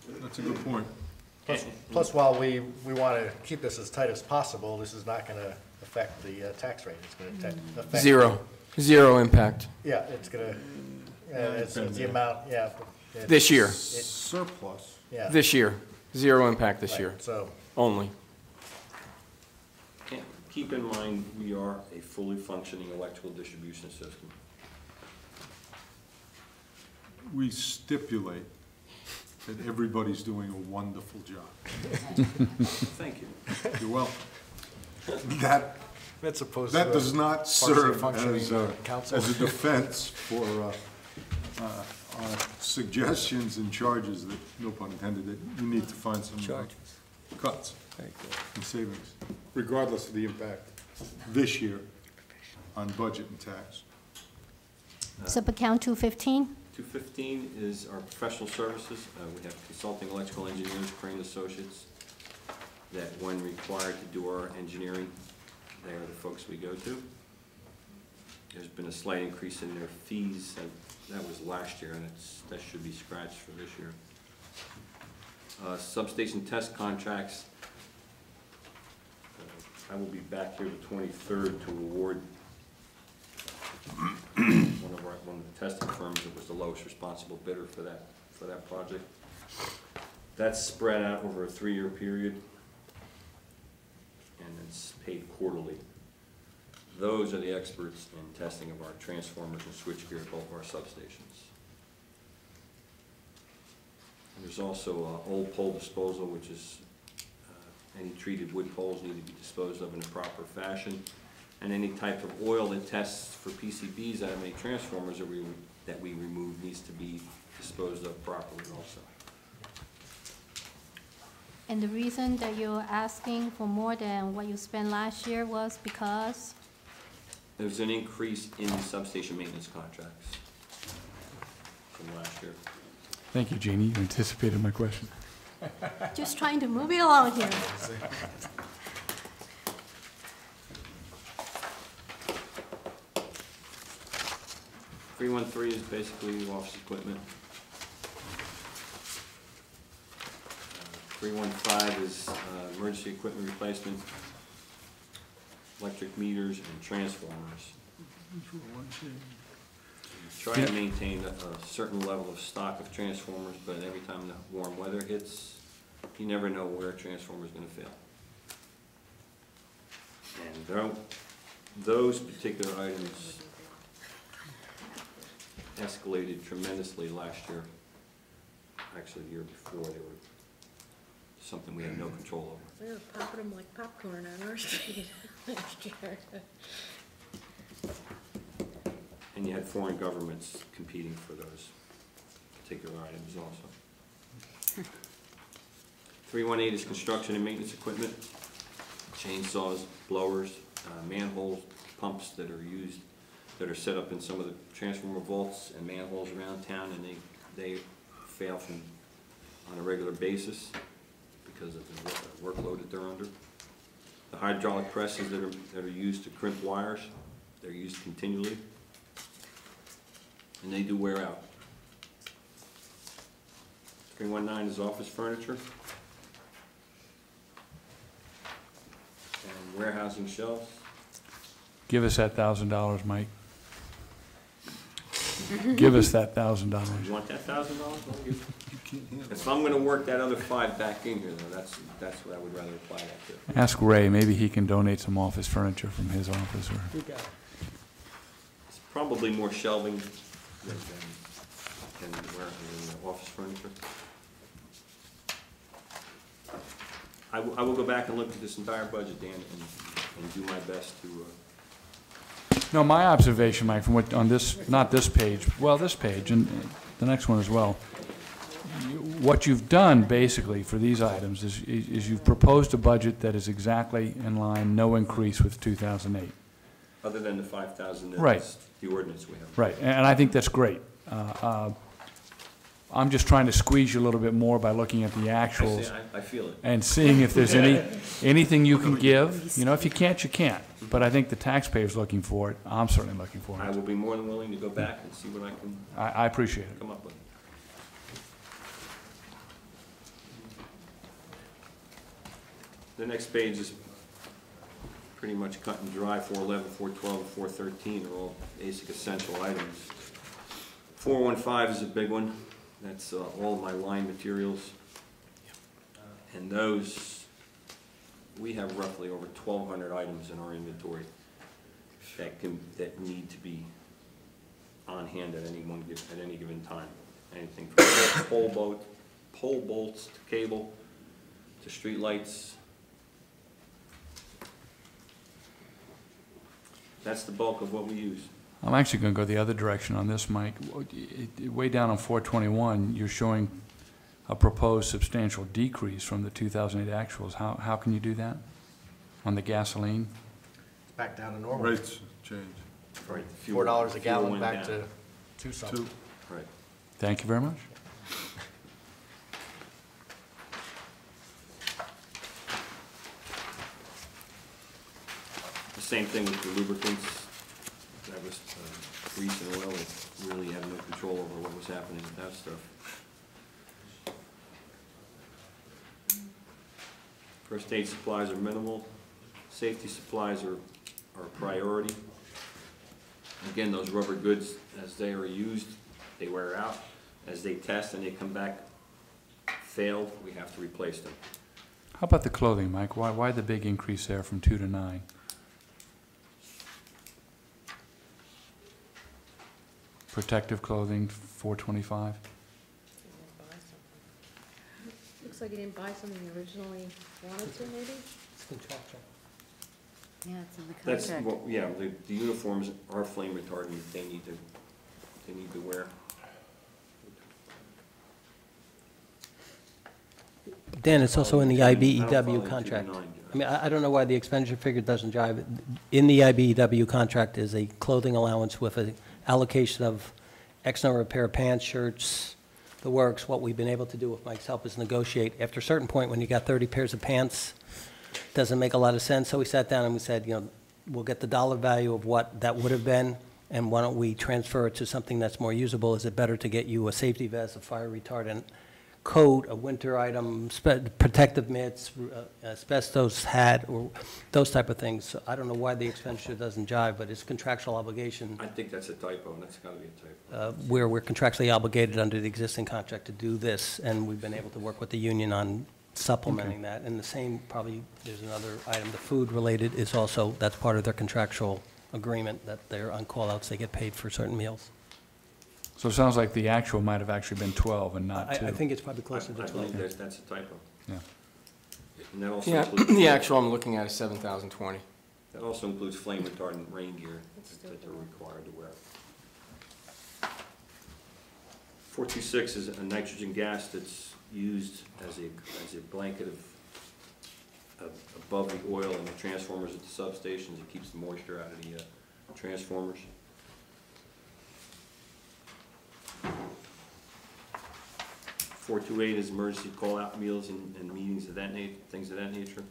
That's a good point. Plus, while we want to keep this as tight as possible, this is not going to affect the tax rate. It's going to affect. Zero impact Yeah, it's going to, it's the amount, yeah. this year. Surplus. Yeah. This year. Zero impact this Right, year. So, Only. And keep in mind, we are a fully functioning electrical distribution system. We stipulate that everybody's doing a wonderful job. Thank you. You're welcome. that's opposed to. That does not serve functioning as a defense for our suggestions and charges that, no pun intended, that you need to find some cuts and savings, regardless of the impact this year on budget and tax. Sub-account 215? 215 is our professional services. We have consulting electrical engineers, Crane Associates, that when required to do our engineering, they are the folks we go to. There's been a slight increase in their fees. That was last year, and that should be scratched for this year. Substation test contracts. I will be back here the 23rd to award one of the testing firms that was the lowest responsible bidder for that project. That's spread out over a 3-year period, and it's paid quarterly. Those are the experts in testing of our transformers and switchgear at both of our substations. And there's also old pole disposal, which is any treated wood poles need to be disposed of in a proper fashion. And any type of oil that tests for PCBs out of any transformers that we remove needs to be disposed of properly also. And the reason that you're asking for more than what you spent last year was because? There's an increase in substation maintenance contracts from last year. Thank you, Jeannie. You anticipated my question. Just trying to move it along here. 313 is basically office equipment. 315 is emergency equipment replacement, electric meters, and transformers. Try to maintain a certain level of stock of transformers, but every time the warm weather hits, you never know where a transformer is going to fail. And those particular items escalated tremendously last year. Actually, the year before, they were something we had no control over. We were popping them like popcorn on our street last year. And you had foreign governments competing for those particular items also. 318 is construction and maintenance equipment, chainsaws, blowers, manhole pumps that are used, that are set up in some of the transformer vaults and manholes around town, and they fail on a regular basis because of the workload that they're under. The hydraulic presses that are used to crimp wires, they're used continually, and they do wear out. 319 is office furniture and warehousing shelves. Give us that $1,000, Mike. Give us that $1,000. You want that $1,000? If I'm going to work that other 5 back in here, though, that's what I would rather apply that to. Ask Ray. Maybe he can donate some office furniture from his office. Or It's probably more shelving than office furniture. I will go back and look at this entire budget, Dan, and do my best to. no, my observation, Mike, from what on this, not this page, well, this page and the next one as well. What you've done basically for these items is you've proposed a budget that is exactly in line, no increase with 2008. Other than the 5,000 that's Right. the ordinance we have. Right, and I think that's great. I'm just trying to squeeze you a little bit more by looking at the actuals I feel it. and seeing if there's anything you can give. You know, if you can't, you can't. But I think the taxpayer's looking for it. I'm certainly looking for I it. will be more than willing to go back and see what I can I appreciate it. come up with. The next page is pretty much cut and dry. 411, 412, and 413 are all basic essential items. 415 is a big one. That's all of my line materials. And those, we have roughly over 1,200 items in our inventory that need to be on hand at any given time. Anything from pole bolts to cable to street lights. That's the bulk of what we use. I'm actually going to go the other direction on this, Mike. Way down on 421, you're showing a proposed substantial decrease from the 2008 actuals. How can you do that on the gasoline? Back down to normal. Rates change. Right. $4 a Fuel gallon went back down. to 2 something. Two. Right. Thank you very much. The same thing with the lubricants. That was grease and oil. We really had no control over what was happening with that stuff. First aid supplies are minimal. Safety supplies are a priority. Again, those rubber goods, as they are used, they wear out. As they test and they come back failed, we have to replace them. How about the clothing, Mike? Why the big increase there from 2 to 9? Protective clothing, 425. Looks like you didn't buy something you originally wanted to, maybe? It's contractual. Yeah, it's in the That's, contract. well, yeah, the uniforms are flame retardant. They need to wear. Dan, it's also in the I don't follow IBEW the contract. 209. I mean, I don't know why the expenditure figure doesn't jive. In the IBEW contract is a clothing allowance with an allocation of X number of pair of pants, shirts, the works. What we've been able to do with Mike's help is negotiate. After a certain point, when you got 30 pairs of pants, doesn't make a lot of sense. So we sat down and we said, we'll get the dollar value of what that would have been, and why don't we transfer it to something that's more usable? Is it better to get you a safety vest, a fire retardant coat, a winter item, protective mitts, asbestos hat, or those type of things? So I don't know why the expenditure doesn't jive, but it's contractual obligation. I think that's a typo. That's got to be a typo. Where we're contractually obligated under the existing contract to do this, and we've been able to work with the union on supplementing that. And the same, probably, there's another item, the food related is also, that's part of their contractual agreement, that they're on call-outs, they get paid for certain meals. So it sounds like the actual might have actually been 12 and not 2. I think it's probably closer to I 12. believe that's a typo. Yeah. And that also Yeah, includes, the actual I'm looking at is 7,020. that also includes flame retardant rain gear that they're required to wear. 426 is a nitrogen gas that's used as a blanket of above the oil and the transformers at the substations. It keeps the moisture out of the transformers. 428 is emergency call-out meals and meetings of that things of that nature.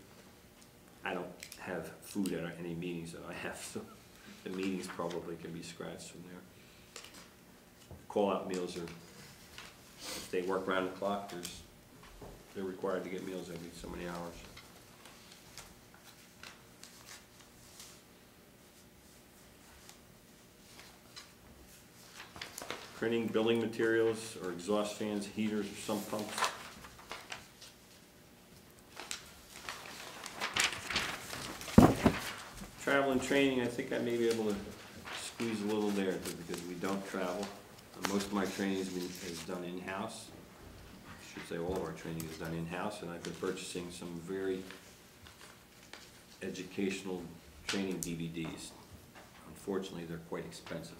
I don't have food at any meetings that I have, so the meetings probably can be scratched from there. Call-out meals are, if they work around the clock, they're required to get meals every so many hours. Printing, building materials, or exhaust fans, heaters, or sump pumps. Travel and training, I think I may be able to squeeze a little there because we don't travel. Most of my training is done in-house. I should say all of our training is done in-house, and I've been purchasing some very educational training DVDs. Unfortunately, they're quite expensive.